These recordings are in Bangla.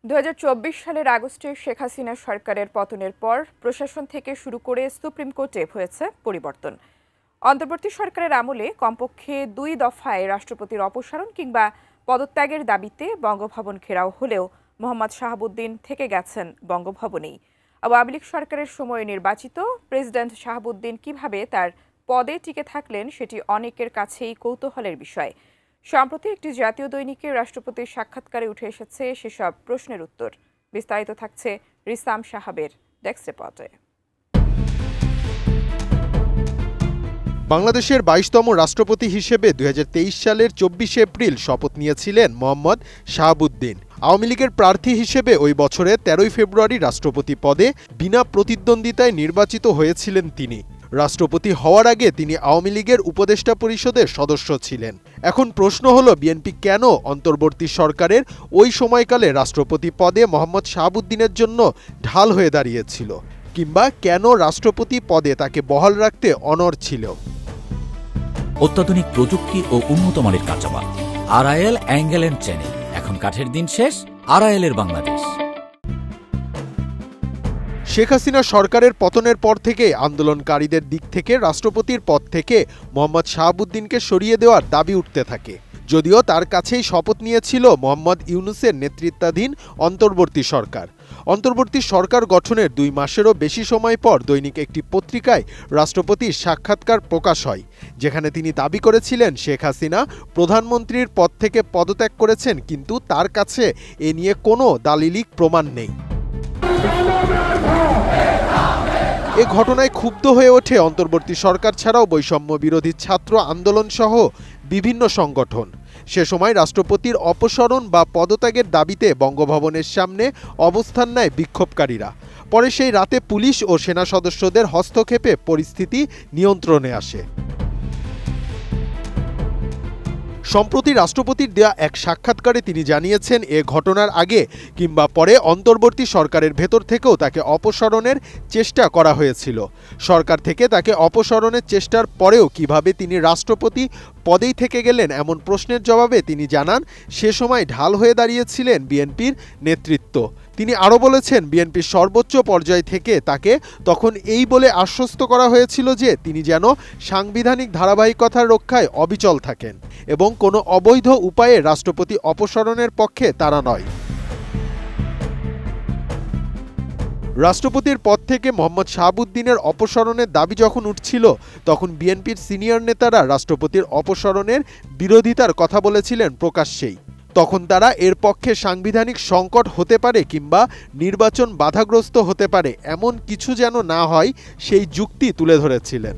2024 সালের আগস্টে শেখ হাসিনা সরকারের পতনের পর প্রশাসন থেকে শুরু করে সুপ্রিম কোর্টে হয়েছে পরিবর্তন। অন্তর্বর্তী সরকারের আমলে কমপক্ষে 2 দফায় রাষ্ট্রপতির অপসারণ কিংবা পদত্যাগের দাবিতে বঙ্গভবন ঘেরাও হলেও মোহাম্মদ শাহাবুদ্দিন থেকে গেছেন বঙ্গভবনেই। আওয়ামী লীগ সরকারের সময়ে নির্বাচিত প্রেসিডেন্ট শাহাবুদ্দিন কিভাবে তার পদে টিকে থাকলেন সেটি অনেকের কাছেই কৌতূহলের বিষয়। সম্প্রতি একটি জাতীয় দৈনিকে রাষ্ট্রপতির সাক্ষাৎকারে উঠে এসেছে সেসব প্রশ্নের উত্তর। বিস্তারিত থাকছে রিসাম সাহাবের ডেস্ক রিপোর্টে। বাংলাদেশের 22তম রাষ্ট্রপতি হিসেবে 2023 সালের 24 এপ্রিল শপথ নিয়েছিলেন মোহাম্মদ শাহাবুদ্দিন। আওয়ামী লীগের প্রার্থী হিসেবে ওই বছরের 13 ফেব্রুয়ারি রাষ্ট্রপতি পদে বিনা প্রতিদ্বন্দ্বিতায় নির্বাচিত হয়েছিলেন তিনি। রাষ্ট্রপতি হওয়ার আগে তিনি আওয়ামী লীগের উপদেষ্টা পরিষদের সদস্য ছিলেন। এখন প্রশ্ন হলো, বিএনপি কেন অন্তর্বর্তী সরকারের ওই সময়কালে রাষ্ট্রপতি পদে মোহাম্মদ শাহাবুদ্দিনের জন্য ঢাল হয়ে দাঁড়িয়েছিল, কিংবা কেন রাষ্ট্রপতি পদে তাকে বহাল রাখতে অনড় ছিল? অত্যাধুনিক প্রযুক্তি ও উন্নত মানের কাঁচামাল, আরআইএল অ্যাঙ্গেল এন্ড চ্যানেল। এখন কাঠের দিন শেষ, আরআইএল এর বাংলাদেশ। শেখ হাসিনা সরকারের পতনের পর থেকে আন্দোলনকারীদের দিক থেকে রাষ্ট্রপতির পদ থেকে মোহাম্মদ শাহাবুদ্দিনকে সরিয়ে দেওয়ার দাবি উঠতে থাকে। যদিও তার কাছেই শপথ নিয়েছিল মোহাম্মদ ইউনূসের নেতৃত্বাধীন অন্তর্বর্তী সরকার। অন্তর্বর্তী সরকার গঠনের 2 মাসেরও বেশি সময় পর দৈনিক একটি পত্রিকায় রাষ্ট্রপতির সাক্ষাৎকার প্রকাশ হয়, যেখানে তিনি দাবি করেছিলেন শেখ হাসিনা প্রধানমন্ত্রীর পদ থেকে পদত্যাগ করেছেন, কিন্তু তার কাছে এ নিয়ে কোনো দালিলিক প্রমাণ নেই। এ ঘটনায় ক্ষুব্ধ হয়ে ওঠে অন্তর্বর্তী সরকার ছাড়াও বৈষম্য বিরোধী ছাত্র আন্দোলন সহ বিভিন্ন সংগঠন। সে সময় রাষ্ট্রপতির অপসারণ বা পদত্যাগের দাবিতে বঙ্গভবনের সামনে অবস্থান নেয় বিক্ষোভকারীরা। পরে সেই রাতে পুলিশ ও সেনা সদস্যদের হস্তক্ষেপে পরিস্থিতি নিয়ন্ত্রণে আসে। সম্প্রতি রাষ্ট্রপতির দেয়া এক সাক্ষাৎকারে তিনি জানিয়েছেন, এ ঘটনার আগে কিংবা পরে অন্তর্বর্তী সরকারের ভেতর থেকেও তাকে অপসারণের চেষ্টা করা হয়েছিল। সরকার থেকে তাকে অপসারণের চেষ্টার পরেও কিভাবে তিনি রাষ্ট্রপতি পদেই থেকে গেলেন, এমন প্রশ্নের জবাবে তিনি জানান, সে সময় ঢাল হয়ে দাঁড়িয়েছিলেন বিএনপির নেতৃত্ব। তিনি আরও বলেছেন, বিএনপির সর্বোচ্চ পর্যায় থেকে তাকে তখন এই বলে আশ্বস্ত করা হয়েছিল যে তিনি যেন সাংবিধানিক ধারাবাহিকতার রক্ষায় অবিচল থাকেন এবং কোনো অবৈধ উপায়ে রাষ্ট্রপতি অপসারণের পক্ষে তারা নয়। রাষ্ট্রপতির পদ থেকে মোহাম্মদ শাহাবুদ্দিনের অপসারণের দাবি যখন উঠছিল, তখন বিএনপির সিনিয়র নেতারা রাষ্ট্রপতির অপসারণের বিরোধিতার কথা বলেছিলেন প্রকাশ্যেই। তখন তারা এর পক্ষে সাংবিধানিক সংকট হতে পারে কিংবা নির্বাচন বাধাগ্রস্ত হতে পারে, এমন কিছু যেন না হয় সেই যুক্তি তুলে ধরেছিলেন।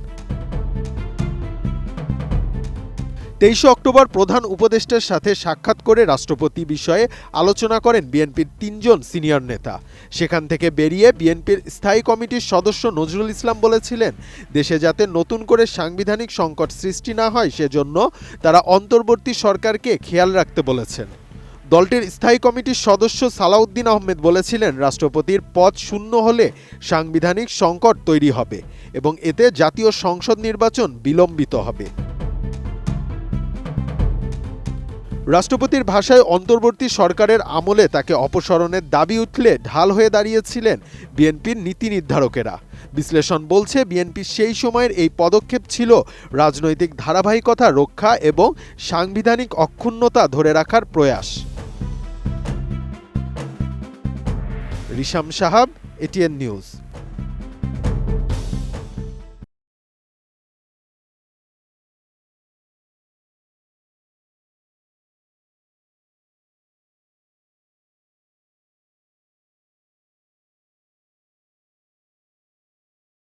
23 অক্টোবর প্রধান উপদেষ্টার সাথে সাক্ষাৎ করে রাষ্ট্রপতি বিষয়ে আলোচনা করেন বিএনপির 3 জন সিনিয়র নেতা। সেখান থেকে বেরিয়ে বিএনপির স্থায়ী কমিটির সদস্য নজরুল ইসলাম বলেছিলেন, দেশে যাতে নতুন করে সাংবিধানিক সংকট সৃষ্টি না হয় সেজন্য তারা অন্তর্বর্তী সরকারকে খেয়াল রাখতে বলেছেন। দলটির স্থায়ী কমিটির সদস্য সালাউদ্দিন আহমেদ বলেছিলেন, রাষ্ট্রপতির পদ শূন্য হলে সাংবিধানিক সংকট তৈরি হবে এবং এতে জাতীয় সংসদ নির্বাচন বিলম্বিত হবে। রাষ্ট্রপতির ভাষায় অন্তর্বর্তী সরকারের আমলে তাকে অপসারণের দাবি উঠলে ঢাল হয়ে দাঁড়িয়েছিলেন বিএনপির নীতি নির্ধারকেরা। বিশ্লেষণ বলছে, বিএনপির সেই সময়ের এই পদক্ষেপ ছিল রাজনৈতিক ধারাবাহিকতা রক্ষা এবং সাংবিধানিক অক্ষুণ্ণতা ধরে রাখার প্রয়াস। রিসাম সাহাব, এটিএন নিউজ।